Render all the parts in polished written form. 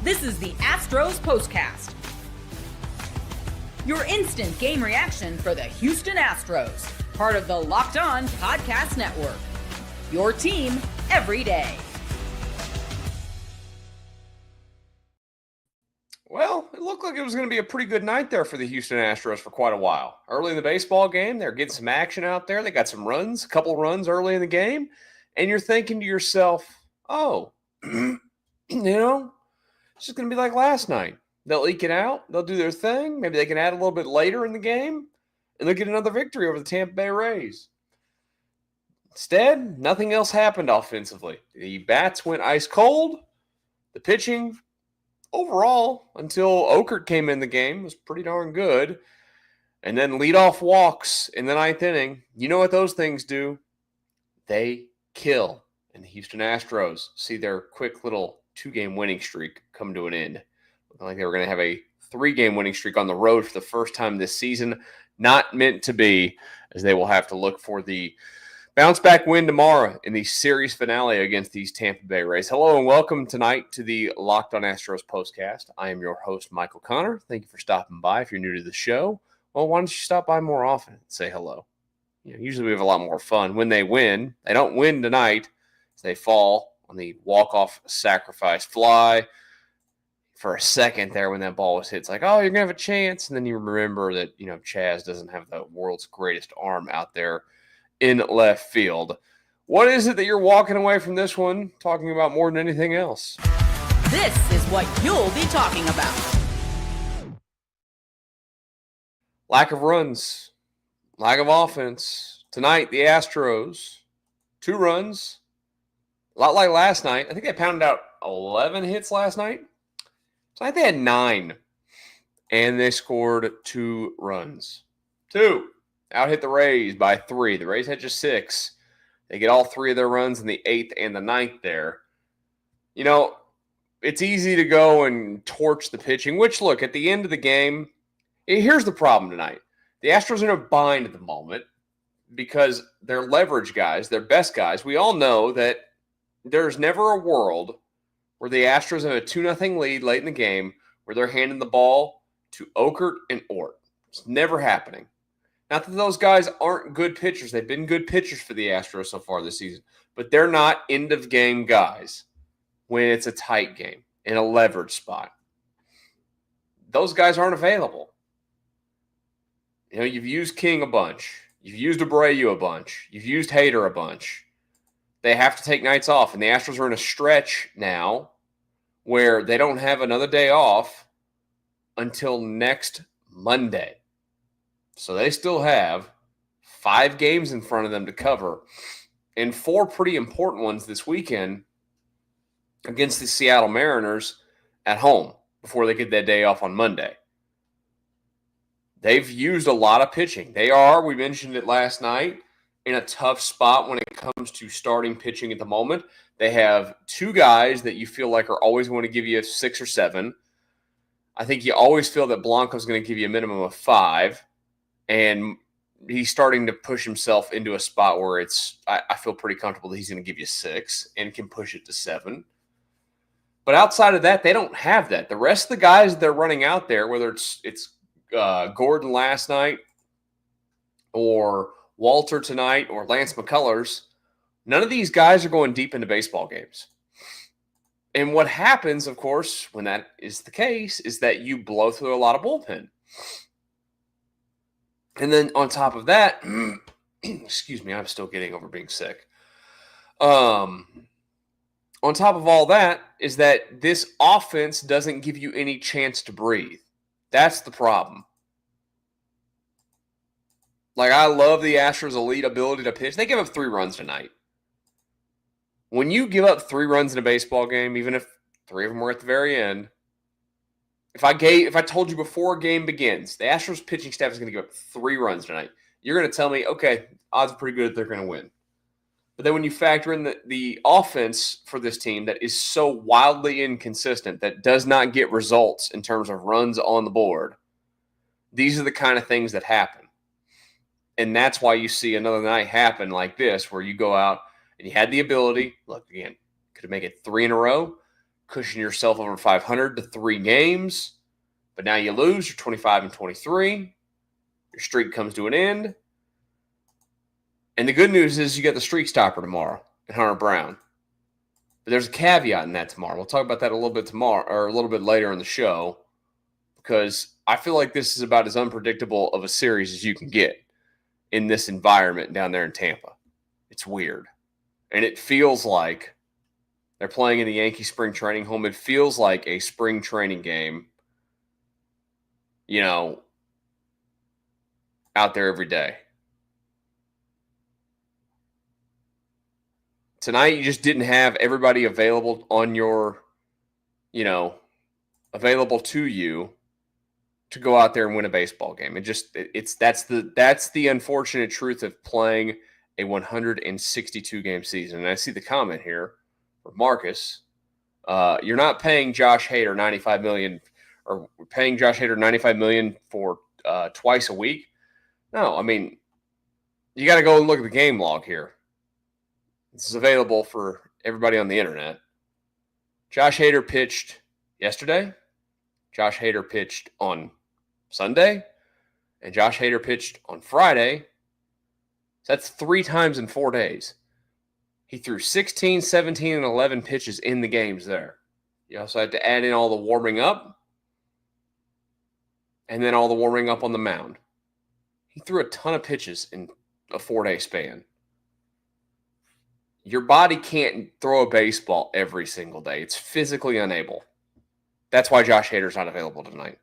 This is the Astros Postcast, your instant game reaction for the Houston Astros, part of the Locked On Podcast Network, your team every day. Well, it looked like it was going to be a pretty good night there for the Houston Astros for quite a while. Early in the baseball game, they're getting some action out there. They got some runs, a couple runs early in the game, and you're thinking to yourself, oh, it's just going to be like last night. They'll eke it out. They'll do their thing. Maybe they can add a little bit later in the game, and they'll get another victory over the Tampa Bay Rays. Instead, nothing else happened offensively. The bats went ice cold. The pitching, overall, until Okert came in the game, was pretty darn good. And then leadoff walks in the ninth inning. You know what those things do? They kill. And the Houston Astros see their quick little 2-game winning streak come to an end. Looking like they were going to have a 3-game winning streak on the road for the first time this season. Not meant to be, as they will have to look for the bounce-back win tomorrow in the series finale against these Tampa Bay Rays. Hello and welcome tonight to the Locked On Astros Postcast. I am your host, Michael Connor. Thank you for stopping by. If you're new to the show, well, why don't you stop by more often and say hello? Usually we have a lot more fun when they win. They don't win tonight. They fall on the walk-off sacrifice fly. For a second there when that ball was hit, it's like, oh, you're going to have a chance. And then you remember that, Chaz doesn't have the world's greatest arm out there in left field. What is it that you're walking away from this one talking about more than anything else? This is what you'll be talking about. Lack of runs. Lack of offense. Tonight, the Astros, 2 runs. A lot like last night. I think they pounded out 11 hits last night. So I think they had 9. And they scored 2 runs. 2. Out-hit the Rays by 3. The Rays had just 6. They get all 3 of their runs in the 8th and the 9th there. It's easy to go and torch the pitching, which, look, at the end of the game, here's the problem tonight. The Astros are in a bind at the moment because their leverage guys, their best guys, we all know that there's never a world where the Astros have a 2-0 lead late in the game where they're handing the ball to Okert and Ort. It's never happening. Not that those guys aren't good pitchers. They've been good pitchers for the Astros so far this season. But they're not end-of-game guys when it's a tight game in a leverage spot. Those guys aren't available. You've used King a bunch. You've used Abreu a bunch. You've used Hader a bunch. They have to take nights off, and the Astros are in a stretch now where they don't have another day off until next Monday. So they still have 5 games in front of them to cover and 4 pretty important ones this weekend against the Seattle Mariners at home before they get that day off on Monday. They've used a lot of pitching. They are, we mentioned it last night, in a tough spot when it comes to starting pitching at the moment. They have 2 guys that you feel like are always going to give you 6 or 7. I think you always feel that Blanco's going to give you a minimum of 5. And he's starting to push himself into a spot where I feel pretty comfortable that he's going to give you 6 and can push it to 7. But outside of that, they don't have that. The rest of the guys they're running out there, whether it's Gordon last night or Walter tonight or Lance McCullers, none of these guys are going deep into baseball games. And what happens, of course, when that is the case, is that you blow through a lot of bullpen. And then on top of that, excuse me, I'm still getting over being sick. On top of all that is that this offense doesn't give you any chance to breathe. That's the problem. Like, I love the Astros' elite ability to pitch. They give up 3 runs tonight. When you give up 3 runs in a baseball game, even if 3 of them were at the very end, if I told you before a game begins, the Astros pitching staff is going to give up 3 runs tonight, you're going to tell me, okay, odds are pretty good that they're going to win. But then when you factor in the offense for this team that is so wildly inconsistent, that does not get results in terms of runs on the board, these are the kind of things that happen. And that's why you see another night happen like this, where you go out and you had the ability, look, again, could have made it 3 in a row. cushion yourself over 500 to 3 games. But now you lose. You're 25-23. Your streak comes to an end. And the good news is you got the streak stopper tomorrow and Hunter Brown. But there's a caveat in that tomorrow. We'll talk about that a little bit tomorrow or a little bit later in the show, because I feel like this is about as unpredictable of a series as you can get in this environment down there in Tampa. It's weird. And it feels like they're playing in the Yankee spring training home. It feels like a spring training game, out there every day. Tonight, you just didn't have everybody available on your, available to you to go out there and win a baseball game. That's the unfortunate truth of playing a 162 game season. And I see the comment here from Marcus. You're not paying Josh Hader $95 million, or paying Josh Hader $95 million for twice a week. No, I mean, you got to go and look at the game log here. This is available for everybody on the internet. Josh Hader pitched yesterday. Josh Hader pitched on Sunday. And Josh Hader pitched on Friday. So that's 3 times in 4 days. He threw 16, 17, and 11 pitches in the games there. You also had to add in all the warming up and then all the warming up on the mound. He threw a ton of pitches in a 4-day span. Your body can't throw a baseball every single day. It's physically unable. That's why Josh Hader's not available tonight.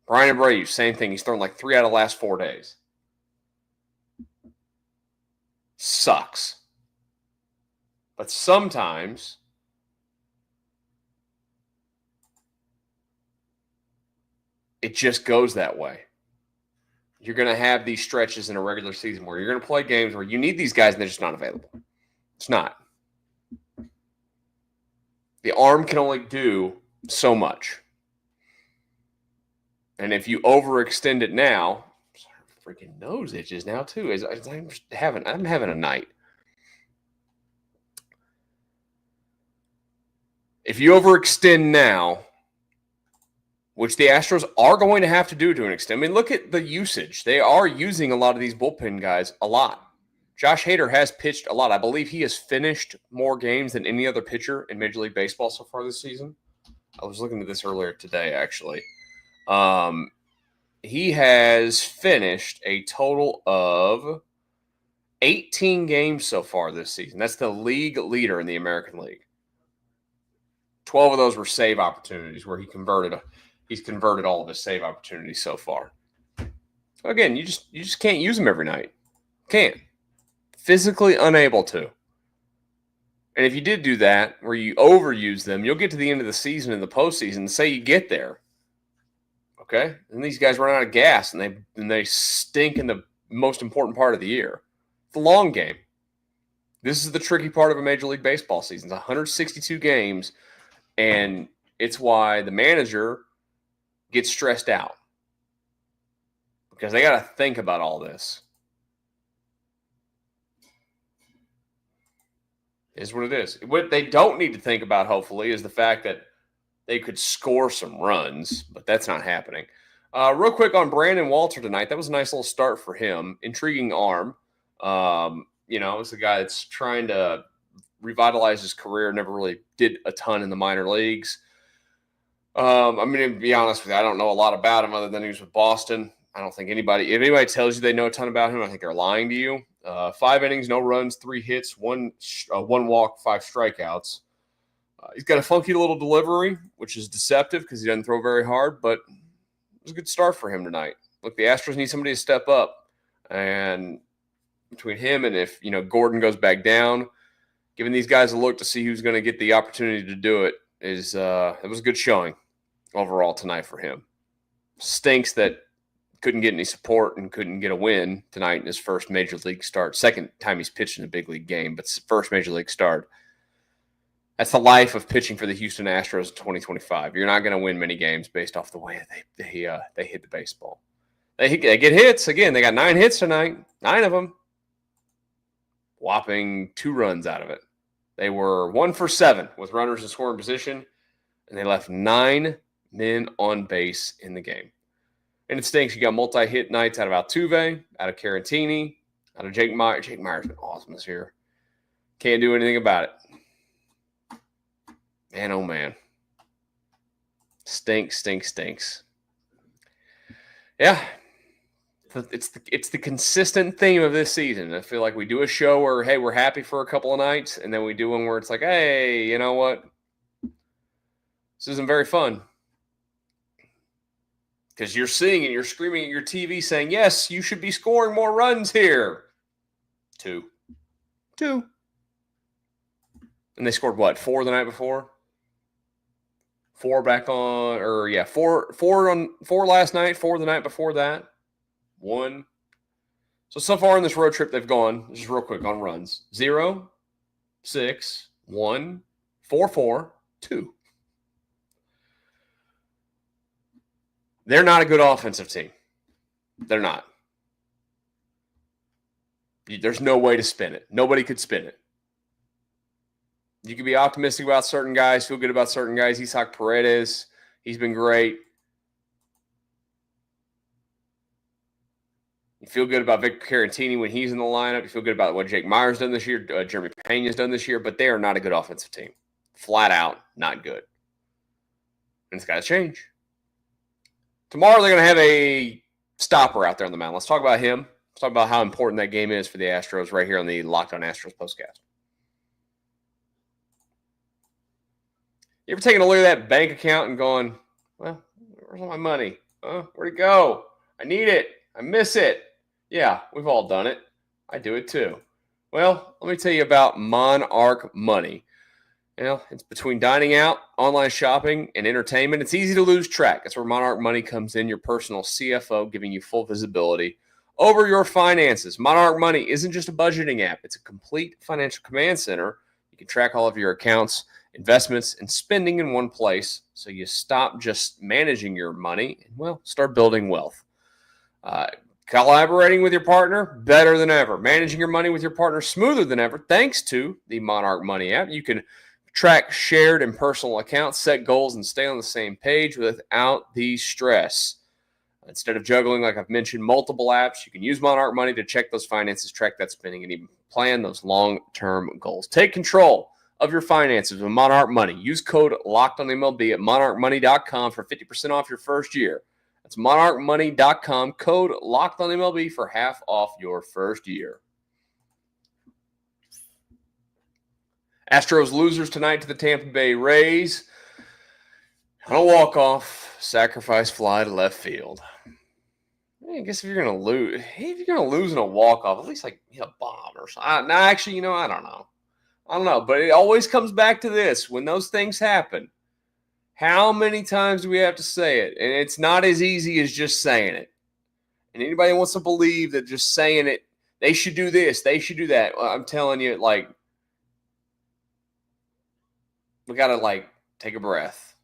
Brian Abreu, same thing. He's thrown like 3 out of the last 4 days. Sucks. But sometimes it just goes that way. You're going to have these stretches in a regular season where you're going to play games where you need these guys and they're just not available. It's not. The arm can only do so much. And if you overextend it now, freaking nose itches now too. I'm having a night. If you overextend now, which the Astros are going to have to do to an extent. I mean, look at the usage. They are using a lot of these bullpen guys a lot. Josh Hader has pitched a lot. I believe he has finished more games than any other pitcher in Major League Baseball so far this season. I was looking at this earlier today, actually. He has finished a total of 18 games so far this season. That's the league leader in the American League. 12 of those were save opportunities where he's converted all of his save opportunities so far. Again, you just can't use them every night. Can't. Physically unable to. And if you did do that, where you overuse them, you'll get to the end of the season in the postseason, say you get there. Okay? And these guys run out of gas and they stink in the most important part of the year. The long game. This is the tricky part of a Major League Baseball season. It's 162 games, and it's why the manager gets stressed out. Because they got to think about all this. Is what it is. What they don't need to think about, hopefully, is the fact that they could score some runs, but that's not happening. Real quick on Brandon Walter tonight. That was a nice little start for him. Intriguing arm. It's a guy that's trying to revitalize his career. Never really did a ton in the minor leagues. I'm going to be honest with you. I don't know a lot about him other than he was with Boston. I don't think if anybody tells you they know a ton about him, I think they're lying to you. 5 innings, no runs, 3 hits, one walk, 5 strikeouts. He's got a funky little delivery, which is deceptive because he doesn't throw very hard, but it was a good start for him tonight. Look, the Astros need somebody to step up, and between him and if Gordon goes back down, giving these guys a look to see who's going to get the opportunity to do it it was a good showing overall tonight for him. Stinks that couldn't get any support and couldn't get a win tonight in his first major league start. Second time he's pitched in a big league game, but first major league start. That's the life of pitching for the Houston Astros in 2025. You're not going to win many games based off the way they hit the baseball. They get hits. Again, they got 9 hits tonight. 9 of them. Whopping 2 runs out of it. They were 1 for 7 with runners in scoring position, and they left 9 men on base in the game. And it stinks. You got multi-hit nights out of Altuve, out of Carantini, out of Jake Meyer. Jake Meyer's been awesome this year. Can't do anything about it. Man, oh man. Stinks. Yeah. It's the consistent theme of this season. I feel like we do a show where, hey, we're happy for a couple of nights, and then we do one where it's like, hey, you know what? This isn't very fun. Because you're seeing it, you're screaming at your TV saying, yes, you should be scoring more runs here. 2. And they scored what? 4 the night before? 4 back on, or yeah, 4 last night, 4 the night before that. 1. So far in this road trip, they've gone, just real quick on runs, 0, 6, 1, 4, 4, 2. They're not a good offensive team. They're not. There's no way to spin it. Nobody could spin it. You can be optimistic about certain guys, feel good about certain guys. Isaac Paredes, he's been great. You feel good about Victor Carantini when he's in the lineup. You feel good about what Jake Meyer's done this year, Jeremy Pena's done this year, but they are not a good offensive team. Flat out, not good. And it's got to change. Tomorrow they're going to have a stopper out there on the mound. Let's talk about him. Let's talk about how important that game is for the Astros right here on the Locked On Astros Postcast. You ever taken a look at that bank account and going, well, where's all my money? Where'd it go? I need it. I miss it. Yeah, we've all done it. I do it too. Well, let me tell you about Monarch Money. You know, it's between dining out, online shopping, and entertainment. It's easy to lose track. That's where Monarch Money comes in, your personal CFO, giving you full visibility over your finances. Monarch Money isn't just a budgeting app. It's a complete financial command center. You can track all of your accounts, investments, and spending in one place, so you stop just managing your money and, well, start building wealth. Collaborating with your partner, better than ever. Managing your money with your partner, smoother than ever, thanks to the Monarch Money app. You can track shared and personal accounts, set goals, and stay on the same page without the stress. Instead of juggling, like I've mentioned, multiple apps, you can use Monarch Money to check those finances, track that spending, and even plan those long-term goals. Take control of your finances with Monarch Money. Use code LOCKEDONMLB at monarchmoney.com for 50% off your first year. That's monarchmoney.com, code LOCKEDONMLB for half off your first year. Astros losers tonight to the Tampa Bay Rays. On a walk-off, sacrifice fly to left field. I guess if you're gonna lose in a walk-off, at least like hit a bomb or something. No, actually, I don't know. But it always comes back to this: when those things happen, how many times do we have to say it? And it's not as easy as just saying it. And anybody wants to believe that just saying it, they should do this, they should do that. Well, I'm telling you, like, we got to, take a breath.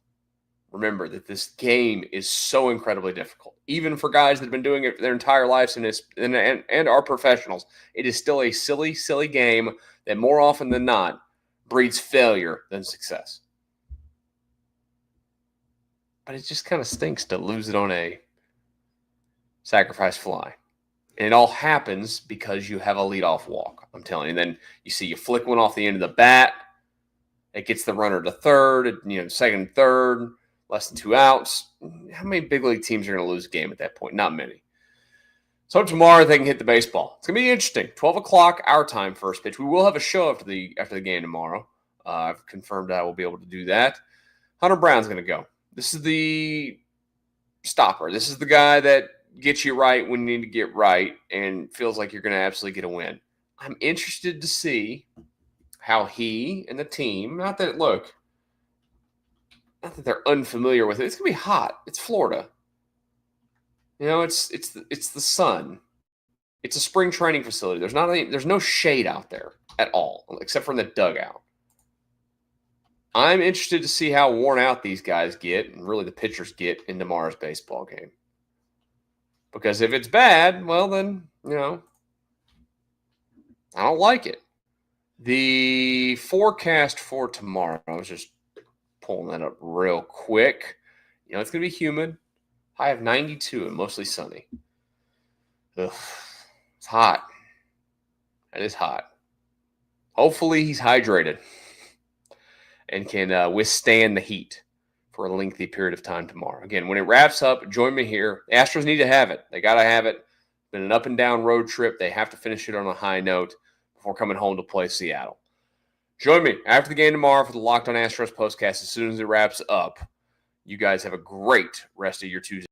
Remember that this game is so incredibly difficult. Even for guys that have been doing it their entire lives and are professionals, it is still a silly, silly game that more often than not breeds failure than success. But it just kind of stinks to lose it on a sacrifice fly. And it all happens because you have a leadoff walk. I'm telling you. Then you see you flick one off the end of the bat. It gets the runner to third, second, third, less than 2 outs. How many big league teams are going to lose a game at that point? Not many. So tomorrow they can hit the baseball. It's going to be interesting. 12 o'clock our time, first pitch. We will have a show after the game tomorrow. I've confirmed I will be able to do that. Hunter Brown's going to go. This is the stopper. This is the guy that gets you right when you need to get right and feels like you're going to absolutely get a win. I'm interested to see how he and the team, not that they're unfamiliar with it. It's going to be hot. It's Florida. It's the sun. It's a spring training facility. There's no shade out there at all, except for in the dugout. I'm interested to see how worn out these guys get, and really the pitchers get, in tomorrow's baseball game. Because if it's bad, well then, I don't like it. The forecast for tomorrow, I was just pulling that up real quick. It's going to be humid. High of 92 and mostly sunny. Ugh, it's hot. It is hot. Hopefully he's hydrated and can withstand the heat for a lengthy period of time tomorrow. Again, when it wraps up, join me here. The Astros need to have it. They got to have it. Been an up and down road trip. They have to finish it on a high note before coming home to play Seattle. Join me after the game tomorrow for the Locked On Astros Postcast as soon as it wraps up. You guys have a great rest of your Tuesday.